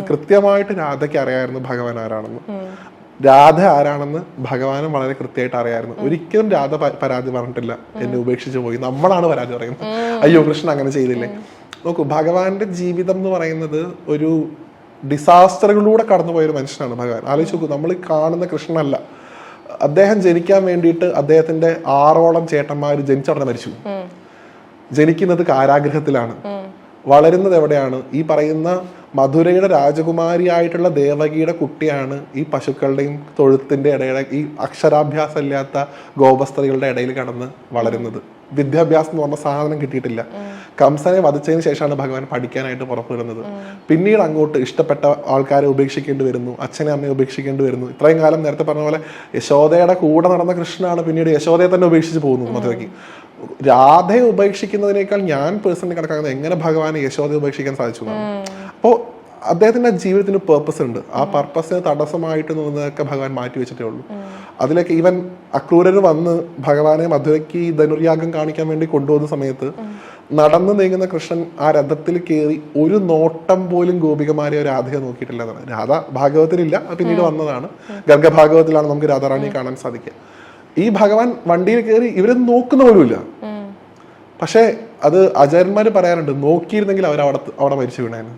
കൃത്യമായിട്ട് രാധയ്ക്ക് അറിയായിരുന്നു ഭഗവാൻ ആരാണെന്ന്. രാധ ആരാണെന്ന് ഭഗവാനും വളരെ കൃത്യമായിട്ട് അറിയായിരുന്നു. ഒരിക്കലും രാധ പരാതി പറഞ്ഞിട്ടില്ല, എന്നെ ഉപേക്ഷിച്ചു പോയി. നമ്മളാണ് പരാതി പറയുന്നത്, അയ്യോ കൃഷ്ണൻ അങ്ങനെ ചെയ്തില്ലേ. നോക്കൂ, ഭഗവാന്റെ ജീവിതം എന്ന് പറയുന്നത് ഒരു ഡിസാസ്റ്ററുകളിലൂടെ കടന്നുപോയൊരു മനുഷ്യനാണ് ഭഗവാൻ. ആലോചിച്ച് നോക്കൂ, നമ്മൾ കാണുന്ന കൃഷ്ണനല്ല. അദ്ദേഹം ജനിക്കാൻ വേണ്ടിയിട്ട് അദ്ദേഹത്തിന്റെ 6ഓളം ചേട്ടന്മാർ ജനിച്ചവിടെ മരിച്ചു. ജനിക്കുന്നത് കാരാഗൃഹത്തിലാണ്, വളരുന്നത് എവിടെയാണ്? ഈ പറയുന്ന മധുരയുടെ രാജകുമാരിയായിട്ടുള്ള ദേവകിയുടെ കുട്ടിയാണ് ഈ പശുക്കളുടെയും തൊഴുത്തിന്റെ ഇടയിലെ ഈ അക്ഷരാഭ്യാസം ഇല്ലാത്ത ഗോപസ്ത്രീകളുടെ ഇടയിൽ കടന്ന് വളരുന്നത്. വിദ്യാഭ്യാസം എന്ന് പറഞ്ഞ സാധനം കിട്ടിയിട്ടില്ല. കംസനെ വധിച്ചതിന് ശേഷമാണ് ഭഗവാൻ പഠിക്കാനായിട്ട് പുറപ്പെടുന്നത്. പിന്നീട് അങ്ങോട്ട് ഇഷ്ടപ്പെട്ട ആൾക്കാരെ ഉപേക്ഷിക്കേണ്ടി വരുന്നു, അച്ഛനെ അമ്മയെ ഉപേക്ഷിക്കേണ്ടി വരുന്നു. ഇത്രയും കാലം നേരത്തെ പറഞ്ഞ പോലെ യശോദയുടെ കൂടെ നടന്ന കൃഷ്ണനാണ് പിന്നീട് യശോദയെ തന്നെ ഉപേക്ഷിച്ച് പോകുന്നു മധുരയ്ക്ക്. രാധയെ ഉപേക്ഷിക്കുന്നതിനേക്കാൾ ഞാൻ പേഴ്സണലി കണക്കാക്കുന്നത് എങ്ങനെ ഭഗവാനെ യശോദയെ ഉപേക്ഷിക്കാൻ സാധിച്ചു എന്നാണ്. അപ്പോൾ അദ്ദേഹത്തിന്റെ ജീവിതത്തിന് പേർപ്പസ് ഉണ്ട്. ആ പർപ്പസിന് തടസ്സമായിട്ട് നിന്നതൊക്കെ ഭഗവാൻ മാറ്റി വെച്ചിട്ടേ ഉള്ളൂ. അതിലേക്ക് ഈവൻ അക്രൂരർ വന്ന് ഭഗവാനെ മധുരയ്ക്ക് ധനുർയാഗം കാണിക്കാൻ വേണ്ടി കൊണ്ടുപോകുന്ന സമയത്ത് നടന്നു നീങ്ങുന്ന കൃഷ്ണൻ ആ രഥത്തിൽ കയറി ഒരു നോട്ടം പോലും ഗോപികമാരെ രാധയെ നോക്കിയിട്ടില്ല എന്നാണ്. രാധ ഭാഗവതത്തിലില്ല, പിന്നീട് വന്നതാണ്. ഗർഗഭാഗവത്തിലാണ് നമുക്ക് രാധാറാണിയെ കാണാൻ സാധിക്കുക. ഈ ഭഗവാൻ വണ്ടിയിൽ കയറി ഇവരെ നോക്കുന്ന പോലുമില്ല. പക്ഷെ അത് ആചാര്യന്മാര് പറയാറുണ്ട്, നോക്കിയിരുന്നെങ്കിൽ അവിടെ മരിച്ചു വീണേന്.